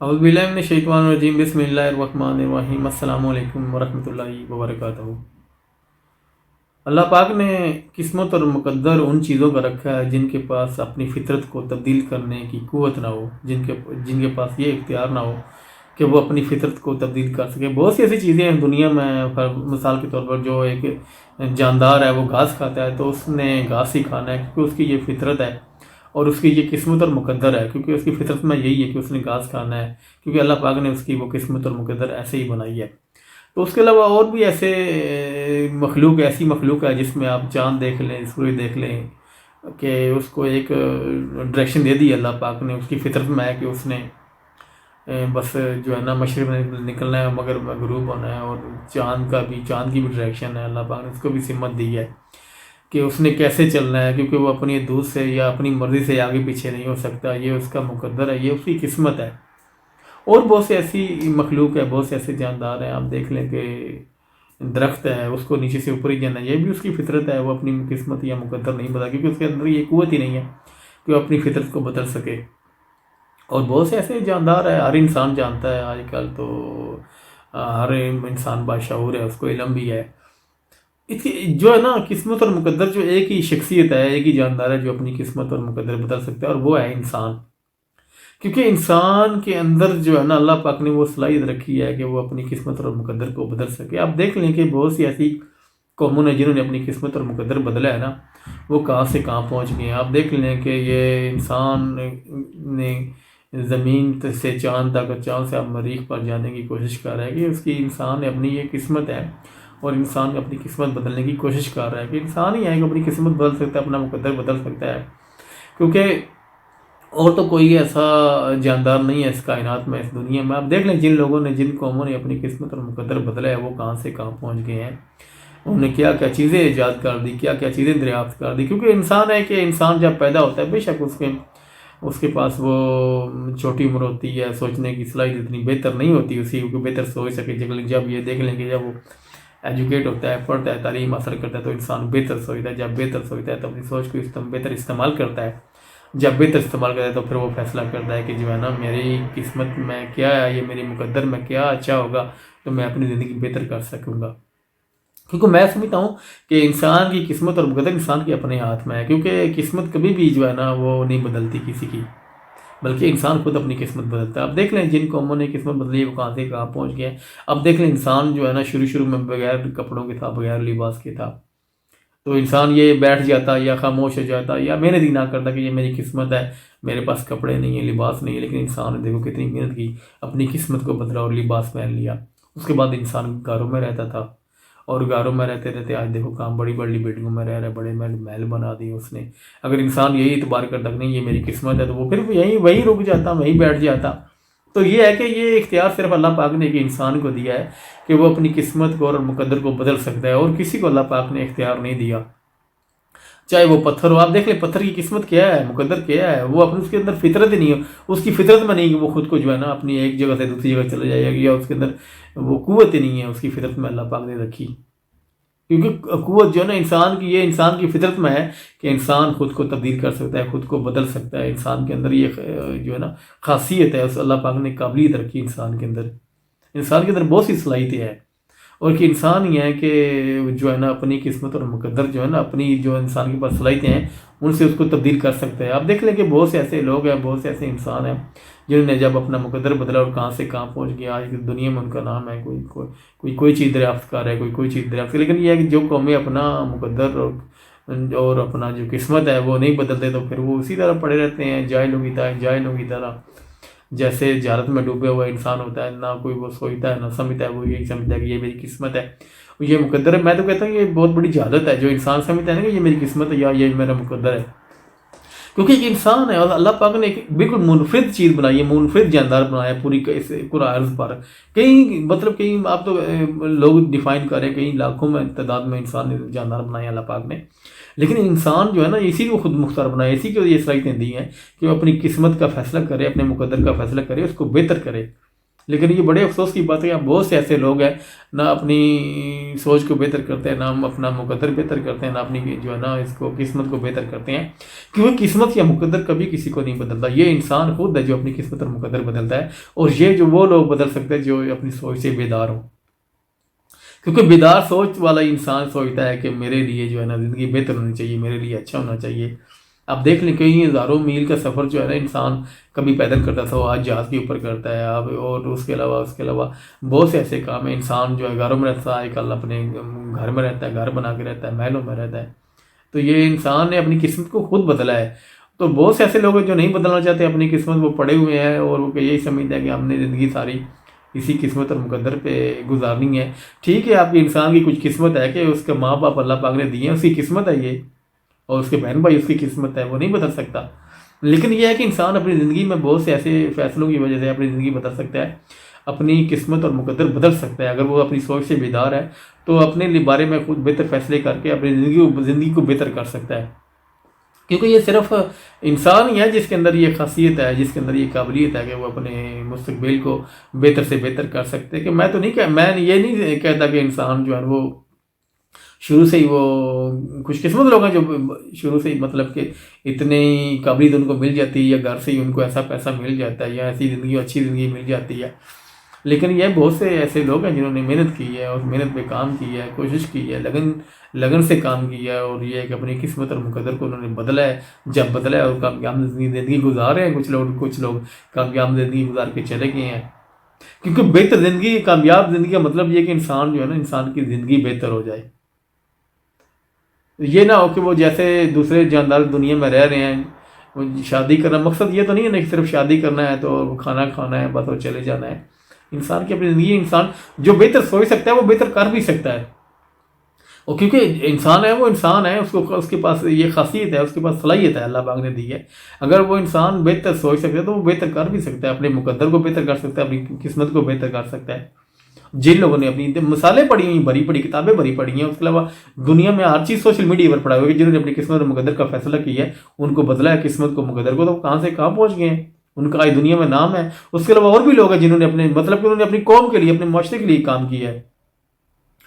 اعوذ باللہ من الشیطان الرجیم بسم اللہ الرحمن الرحیم السلام علیکم ورحمۃ اللہ وبرکاتہ۔ اللہ پاک نے قسمت اور مقدر ان چیزوں کا رکھا ہے جن کے پاس اپنی فطرت کو تبدیل کرنے کی قوت نہ ہو، جن کے پاس یہ اختیار نہ ہو کہ وہ اپنی فطرت کو تبدیل کر سکے۔ بہت سی ایسی چیزیں ہیں دنیا میں، مثال کے طور پر جو ایک جاندار ہے وہ گھاس کھاتا ہے تو اس نے گھاس ہی کھانا ہے کیونکہ اس کی یہ فطرت ہے اور اس کی یہ قسمت اور مقدر ہے، کیونکہ اس کی فطرت میں یہی ہے کہ اس نے گھاس کھانا ہے، کیونکہ اللہ پاک نے اس کی وہ قسمت اور مقدر ایسے ہی بنائی ہے۔ تو اس کے علاوہ اور بھی ایسی مخلوق ہے جس میں آپ چاند دیکھ لیں، سورج دیکھ لیں، کہ اس کو ایک ڈائریکشن دے دی اللہ پاک نے، اس کی فطرت میں ہے کہ اس نے بس جو ہے نا مشرق میں نکلنا ہے، مغرب میں غروب ہونا ہے، اور چاند کی بھی ڈائریکشن ہے، اللہ پاک نے اس کو بھی سمت دی ہے کہ اس نے کیسے چلنا ہے، کیونکہ وہ اپنی دودھ سے یا اپنی مرضی سے آگے پیچھے نہیں ہو سکتا، یہ اس کا مقدر ہے، یہ اس کی قسمت ہے۔ اور بہت سے ایسی مخلوق ہے، بہت سے ایسے جاندار ہیں، آپ دیکھ لیں کہ درخت ہے، اس کو نیچے سے اوپر ہی جانا ہے، یہ بھی اس کی فطرت ہے، وہ اپنی قسمت یا مقدر نہیں بدلا، کیونکہ اس کے اندر یہ قوت ہی نہیں ہے کہ وہ اپنی فطرت کو بدل سکے۔ اور بہت سے ایسے جاندار ہیں، ہر انسان جانتا ہے، آج کل تو ہر انسان باشعور ہے، اس کو علم بھی ہے۔ جو ہے نا قسمت اور مقدر، جو ایک ہی شخصیت ہے، ایک ہی جاندار ہے جو اپنی قسمت اور مقدر بدل سکتا ہے، اور وہ ہے انسان۔ کیونکہ انسان کے اندر جو ہے نا اللہ پاک نے وہ صلاحیت رکھی ہے کہ وہ اپنی قسمت اور مقدر کو بدل سکے۔ آپ دیکھ لیں کہ بہت سی ایسی قوموں نے جنہوں نے اپنی قسمت اور مقدر بدلا ہے نا، وہ کہاں سے کہاں پہنچ گئے ہیں۔ آپ دیکھ لیں کہ یہ انسان نے زمین سے چاند تک اور چاند سے اب مریخ پر جانے کی کوشش کر رہا ہے، کہ اس کی انسان نے اپنی یہ قسمت ہے، اور انسان اپنی قسمت بدلنے کی کوشش کر رہا ہے کہ انسان ہی ہے کہ اپنی قسمت بدل سکتا ہے، اپنا مقدر بدل سکتا ہے، کیونکہ اور تو کوئی ایسا جاندار نہیں ہے اس کائنات میں، اس دنیا میں۔ آپ دیکھ لیں جن لوگوں نے، جن قوموں نے اپنی قسمت اور مقدر بدلا ہے، وہ کہاں سے کہاں پہنچ گئے ہیں، انہوں نے کیا کیا چیزیں ایجاد کر دی، کیا کیا چیزیں دریافت کر دی۔ کیونکہ انسان ہے کہ انسان جب پیدا ہوتا ہے، بے شک اس کے پاس وہ چھوٹی عمر ہوتی ہے، سوچنے کی صلاحیت اتنی بہتر نہیں ہوتی اسی کو بہتر سوچ سکے۔ جب یہ دیکھ لیں کہ جب وہ ایجوکیٹ ہوتا ہے، پڑھتا ہے، تعلیم حاصل کرتا ہے، تو انسان بہتر سوچتا ہے، جب بہتر سوچتا ہے تو اپنی سوچ کو بہتر استعمال کرتا ہے، جب بہتر استعمال کرتا ہے تو پھر وہ فیصلہ کرتا ہے کہ جو ہے نا میری قسمت میں کیا ہے، یہ میری مقدر میں کیا اچھا ہوگا تو میں اپنی زندگی بہتر کر سکوں گا۔ کیونکہ میں سمجھتا ہوں کہ انسان کی قسمت اور مقدر انسان کے اپنے ہاتھ میں ہے، کیونکہ قسمت کبھی بھی جو ہے نا وہ نہیں بدلتی کسی کی، بلکہ انسان خود اپنی قسمت بدلتا ہے۔ اب دیکھ لیں جن قوموں نے قسمت بدلی وہ کہاں سے کہاں پہنچ گئے ہیں۔ اب دیکھ لیں انسان جو ہے نا شروع میں بغیر کپڑوں کے تھا، بغیر لباس کے تھا، تو انسان یہ بیٹھ جاتا یا خاموش ہو جاتا یا محنت ہی نہ کرتا کہ یہ میری قسمت ہے، میرے پاس کپڑے نہیں ہیں، لباس نہیں ہے، لیکن انسان نے دیکھو کتنی محنت کی، اپنی قسمت کو بدلا اور لباس پہن لیا۔ اس کے بعد انسان گھروں میں رہتا تھا، اور گھروں میں رہتے رہتے آج دیکھو کام بڑی بڑی بلڈنگوں میں رہ رہے، بڑے محل بنا دیے اس نے۔ اگر انسان یہی اعتبار کرتا کہ نہیں یہ میری قسمت ہے، تو وہ پھر وہیں رک جاتا، وہیں بیٹھ جاتا۔ تو یہ ہے کہ یہ اختیار صرف اللہ پاک نے ایک انسان کو دیا ہے کہ وہ اپنی قسمت کو اور مقدر کو بدل سکتا ہے، اور کسی کو اللہ پاک نے اختیار نہیں دیا، چاہے وہ پتھر ہو۔ آپ دیکھ لیں پتھر کی قسمت کیا ہے، مقدر کیا ہے، وہ اپنے اس کے اندر فطرت ہی نہیں ہے، اس کی فطرت میں نہیں کہ وہ خود کو جو ہے نا اپنی ایک جگہ سے دوسری جگہ چلا جائے گا، یا اس کے اندر وہ قوت ہی نہیں ہے، اس کی فطرت میں اللہ پاک نے رکھی۔ کیونکہ قوت جو ہے نا انسان کی فطرت میں ہے کہ انسان خود کو تبدیل کر سکتا ہے، خود کو بدل سکتا ہے۔ انسان کے اندر یہ جو ہے نا خاصیت ہے، اس اللہ پاک نے قابلیت رکھی انسان کے اندر بہت سی صلاحیتیں ہیں، اور کہ انسان ہی ہے کہ جو ہے نا اپنی قسمت اور مقدر جو ہے نا اپنی جو انسان کے پاس صلاحیتیں ہیں ان سے اس کو تبدیل کر سکتا ہے۔ آپ دیکھ لیں کہ بہت سے ایسے لوگ ہیں، بہت سے ایسے انسان ہیں جنہوں نے جب اپنا مقدر بدلا اور کہاں سے کہاں پہنچ گیا، آج دنیا میں ان کا نام ہے، کوئی چیز دریافت کر رہا ہے، کوئی چیز دریافت کر، لیکن یہ ہے کہ جو قومیں اپنا مقدر اور اپنا جو قسمت ہے وہ نہیں بدلتے، تو پھر وہ اسی طرح پڑے رہتے ہیں جاہلوں کی طرح، جیسے جہالت میں ڈوبے ہوا انسان ہوتا ہے، نہ کوئی وہ سوچتا ہے نہ سمجھتا ہے، وہ یہی سمجھتا ہے کہ یہ میری قسمت ہے، یہ مقدر ہے۔ میں تو کہتا ہوں یہ بہت بڑی جہالت ہے جو انسان سمجھتا ہے نا کہ یہ میری قسمت ہے یا یہ میرا مقدر ہے، کیونکہ ایک انسان ہے اور اللہ پاک نے ایک بالکل منفرد چیز بنائی ہے، منفرد جاندار بنایا ہے پوری عرض پر۔ کہیں آپ تو لوگ ڈیفائن کریں، کئی لاکھوں میں تعداد میں انسان جاندار بنایا اللہ پاک نے، لیکن انسان جو ہے نا اسی کو خود مختار بنایا، اسی کو یہ صلاحیتیں دی ہیں کہ وہ اپنی قسمت کا فیصلہ کرے، اپنے مقدر کا فیصلہ کرے، اس کو بہتر کرے۔ لیکن یہ بڑے افسوس کی بات ہے کہ بہت سے ایسے لوگ ہیں نہ اپنی سوچ کو بہتر کرتے ہیں، نہ اپنا مقدر بہتر کرتے ہیں، نہ اپنی جو ہے نا اس کو قسمت کو بہتر کرتے ہیں، کیونکہ قسمت یا مقدر کبھی کسی کو نہیں بدلتا، یہ انسان خود ہے جو اپنی قسمت اور مقدر بدلتا ہے، اور یہ جو وہ لوگ بدل سکتے ہیں جو اپنی سوچ سے بیدار ہوں، کیونکہ بیدار سوچ والا انسان سوچتا ہے کہ میرے لیے جو ہے نا زندگی بہتر ہونی چاہیے، میرے لیے اچھا ہونا چاہیے۔ آپ دیکھ لیں کئی ہزاروں میل کا سفر جو ہے نا انسان کبھی پیدل کرتا تھا، وہ آج جہاز کے اوپر کرتا ہے، اب اور اس کے علاوہ بہت سے ایسے کام ہیں، انسان جو ہے گھروں میں رہتا ہے، کل اپنے گھر میں رہتا ہے، گھر بنا کے رہتا ہے، محلوں میں رہتا ہے، تو یہ انسان نے اپنی قسمت کو خود بدلا ہے۔ تو بہت سے ایسے لوگ ہیں جو نہیں بدلنا چاہتے اپنی قسمت، وہ پڑے ہوئے ہیں اور وہ یہی سمجھتے ہیں کہ ہم نے زندگی ساری اسی قسمت اور مقدر پہ گزارنی ہے۔ ٹھیک ہے، آپ کی انسان کی کچھ قسمت ہے کہ اس کے ماں باپ اللہ پاک نے دیے ہیں، اس کی قسمت ہے یہ، اور اس کے بہن بھائی اس کی قسمت ہے، وہ نہیں بدل سکتا۔ لیکن یہ ہے کہ انسان اپنی زندگی میں بہت سے ایسے فیصلوں کی وجہ سے اپنی زندگی بدل سکتا ہے، اپنی قسمت اور مقدر بدل سکتا ہے، اگر وہ اپنی سوچ سے بیدار ہے تو اپنے بارے میں خود بہتر فیصلے کر کے اپنی زندگی کو بہتر کر سکتا ہے، کیونکہ یہ صرف انسان ہی ہے جس کے اندر یہ خاصیت ہے، جس کے اندر یہ قابلیت ہے کہ وہ اپنے مستقبل کو بہتر سے بہتر کر سکتے ہیں۔ کہ میں یہ نہیں کہتا کہ انسان جو ہے وہ شروع سے ہی وہ خوش قسمت لوگ ہیں جو شروع سے ہی مطلب کہ اتنی قابلیت ان کو مل جاتی ہے، یا گھر سے ہی ان کو ایسا پیسہ مل جاتا ہے، یا ایسی زندگی اچھی زندگی مل جاتی ہے، لیکن یہ بہت سے ایسے لوگ ہیں جنہوں نے محنت کی ہے، اور محنت پہ کام کی ہے، کوشش کی ہے، لگن سے کام کیا ہے، اور یہ کہ اپنی قسمت اور مقدر کو انہوں نے بدلا ہے، جب بدلا ہے اور کامیاب زندگی گزار رہے ہیں۔ کچھ لوگ کامیاب زندگی گزار کے چلے گئے ہیں، کیونکہ بہتر زندگی، کامیاب زندگی کا مطلب یہ کہ انسان جو ہے نا، انسان کی زندگی بہتر ہو جائے، یہ نہ ہو کہ وہ جیسے دوسرے جاندار دنیا میں رہ رہے ہیں، شادی کرنا مقصد یہ تو نہیں ہے نا کہ صرف شادی کرنا ہے تو کھانا کھانا ہے بس اور چلے جانا ہے۔ انسان کی اپنی زندگی، انسان جو بہتر سوچ سکتا ہے وہ بہتر کر بھی سکتا ہے، اور کیونکہ انسان ہے وہ انسان ہے، اس کے پاس یہ خاصیت ہے، اس کے پاس صلاحیت ہے اللہ پاک نے دی ہے۔ اگر وہ انسان بہتر سوچ سکتا ہے تو وہ بہتر کر بھی سکتا ہے، اپنے مقدر کو بہتر کر سکتا ہے، اپنی قسمت کو بہتر کر سکتا ہے۔ جن لوگوں نے اپنی مثالیں پڑھی ہوئی، بھری پڑھی کتابیں بھری پڑھی ہیں، اس کے علاوہ دنیا میں ہر چیز سوشل میڈیا پر پڑھا ہوا ہے، جنہوں نے اپنی قسمت اور مقدر کا فیصلہ کیا ہے، ان کو بدلا ہے قسمت کو مقدر کو، تو کہاں سے کہاں پہنچ گئے ہیں، ان کا آج دنیا میں نام ہے۔ اس کے علاوہ اور بھی لوگ ہیں جنہوں نے اپنے مطلب کہ انہوں نے اپنی قوم کے لیے، اپنے معاشرے کے لیے کام کیا ہے،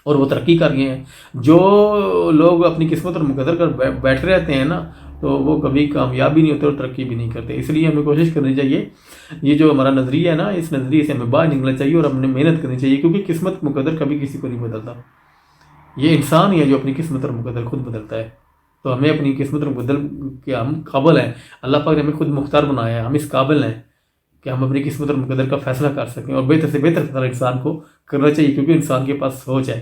اور وہ ترقی کر گئے ہیں۔ جو لوگ اپنی قسمت اور مقدر کر بیٹھ رہتے ہیں نا، تو وہ کبھی کامیاب بھی نہیں ہوتے اور ترقی بھی نہیں کرتے۔ اس لیے ہمیں کوشش کرنی چاہیے، یہ جو ہمارا نظریہ ہے نا، اس نظریے سے ہمیں باہر نکلنا چاہیے اور ہم نے محنت کرنی چاہیے، کیونکہ قسمت مقدر کبھی کسی کو نہیں بدلتا، یہ انسان ہی ہے جو اپنی قسمت اور مقدر خود بدلتا ہے۔ تو ہمیں اپنی قسمت اور مقدر کے ہم قابل ہیں، اللہ پاک نے ہمیں خود مختار بنایا ہے، ہم اس قابل ہیں کہ ہم اپنی قسمت اور مقدر کا فیصلہ کر سکیں، اور بہتر سے بہتر فیصلہ انسان کو کرنا چاہیے، کیونکہ انسان کے پاس سوچ ہے۔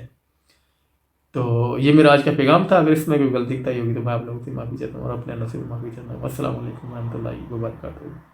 تو یہ میرا آج کا پیغام تھا، اگر اس میں کوئی غلطی ہوگی تو میں آپ لوگوں سے معافی چاہتا ہوں، اور اپنے اللہ سے معافی چاہتا ہوں۔ السلام علیکم ورحمۃ اللہ وبرکاتہ۔